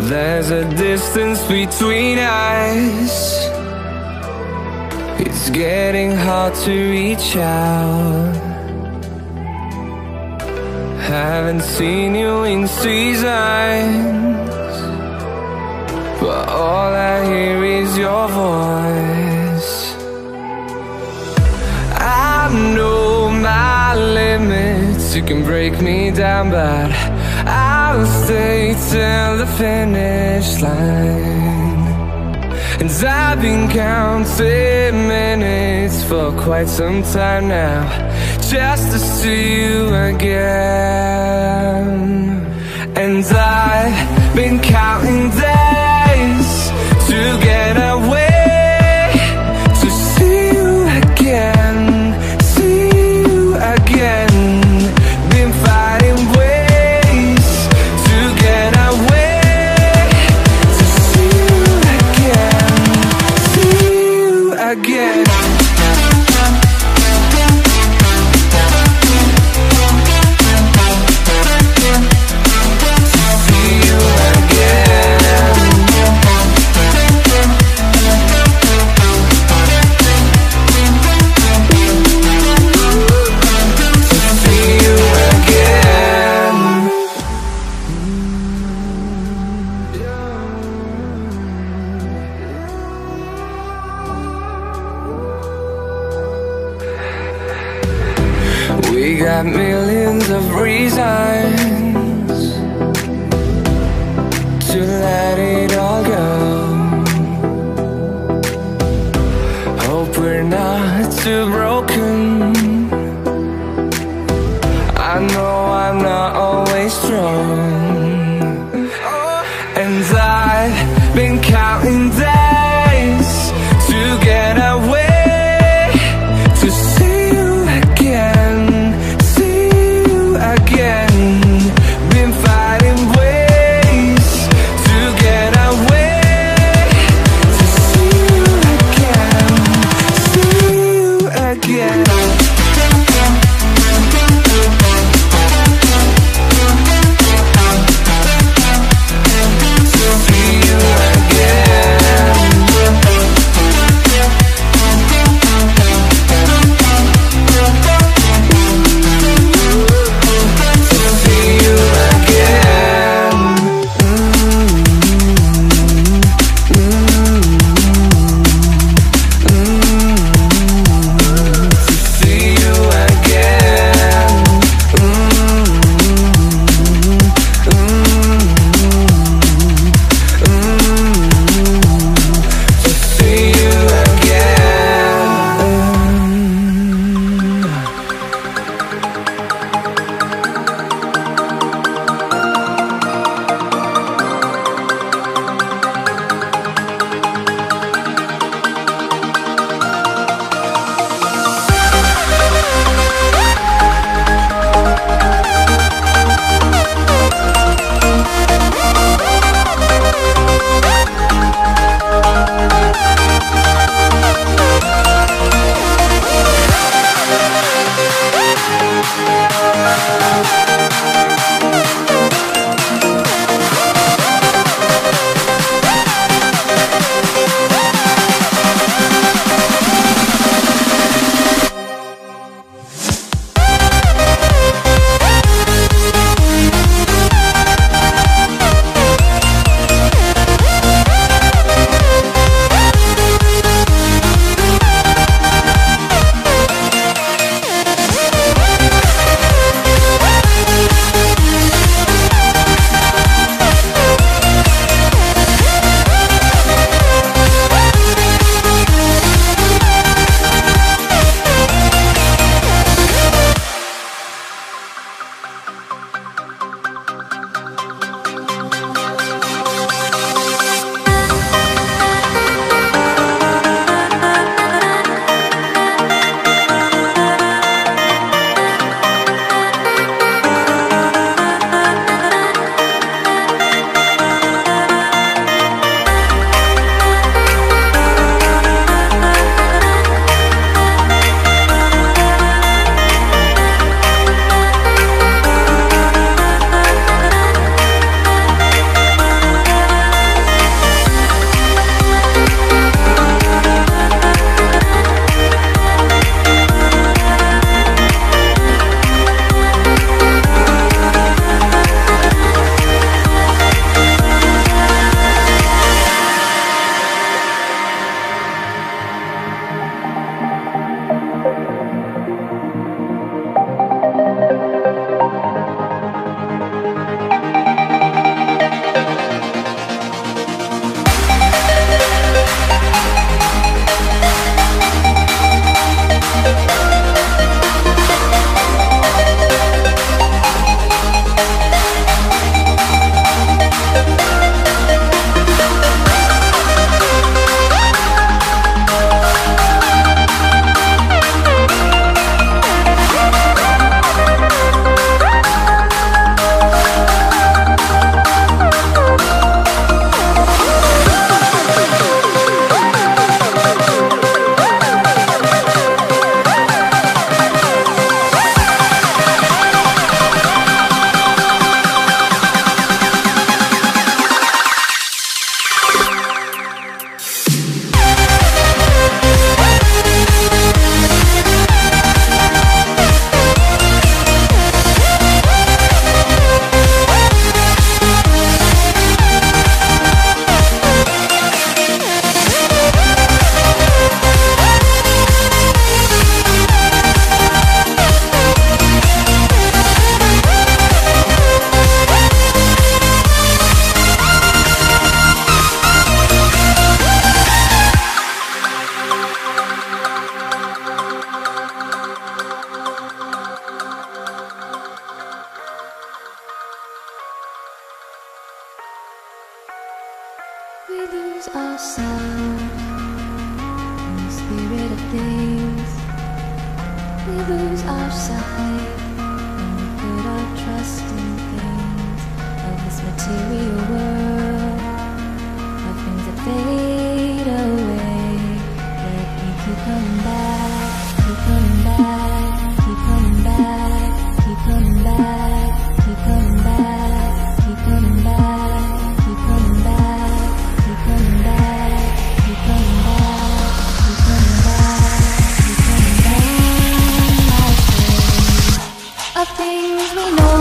There's a distance between us. It's getting hard to reach out. Haven't seen you in seasons, but all I hear is your voice. I know my limits, you can break me down, but I'll stay till the finish line. And I've been counting minutes for quite some time now, just to see you again. And I've been counting days to get away, to see you again, see you again. Been fighting ways to get away, to see you again, see you again. We got millions of reasons to let it all go. Hope we're not too broken. I know I'm not always strong, and I've been counting days to get away, to see you again, see you again. lose ourselves in the spirit of things. We lose our sight when we put our trust in things of this material world, of things that fade away. Yet we keep coming back, keep coming back, keep coming back, keep coming back, keep coming back, keep coming back, keep coming back, keep coming back, keep coming back, keep coming back, keep coming back. Of things we know.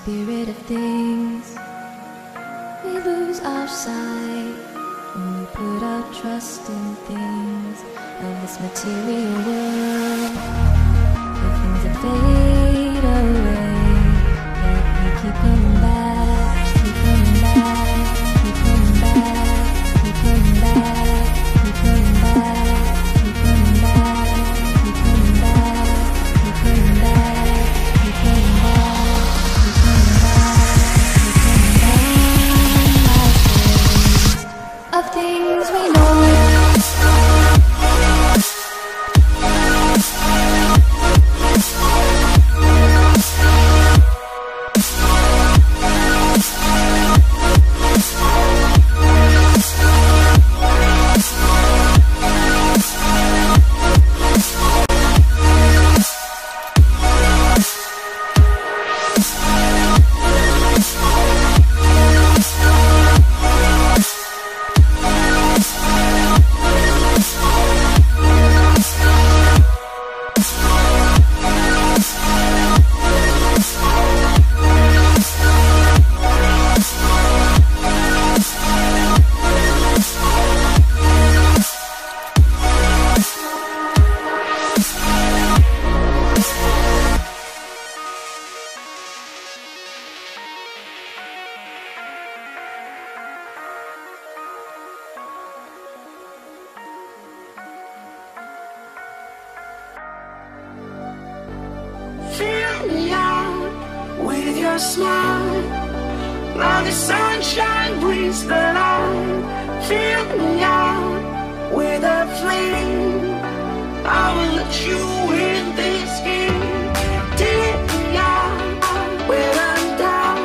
Spirit of things, we lose our sight when we put our trust in things of this material world, of things that fade away. Yet we keep coming back, keep coming back, keep coming back, keep coming back, keep coming back, keep coming back, keep coming back, keep coming back, keep coming back. Of things we know. Fill me out with your smile. Now the sunshine brings the light. Fill me out with a flame. I will let you in this game. Take me out when I'm down.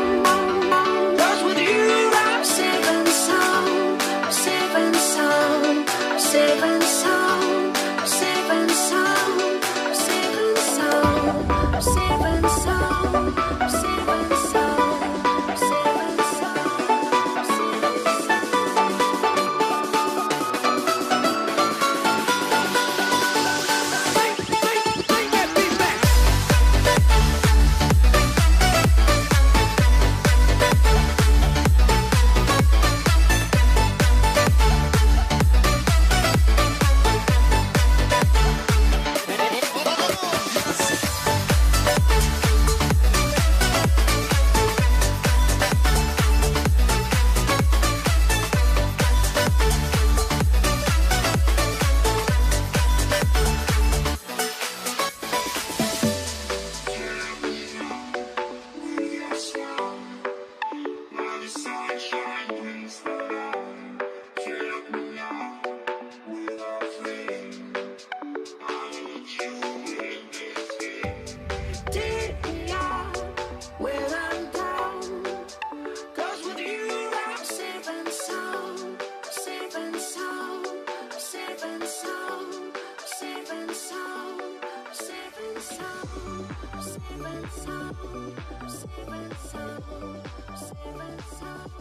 'Cause with you I'm safe and sound. I'm safe and sound. I'm safe and sound. I'm safe and sound. I'm safe and sound. I'm safe and sound. I'm safe and sound. I'm safe and sound. I'm safe and sound. Receive and sound, receive and sound, receive and sound,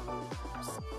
receive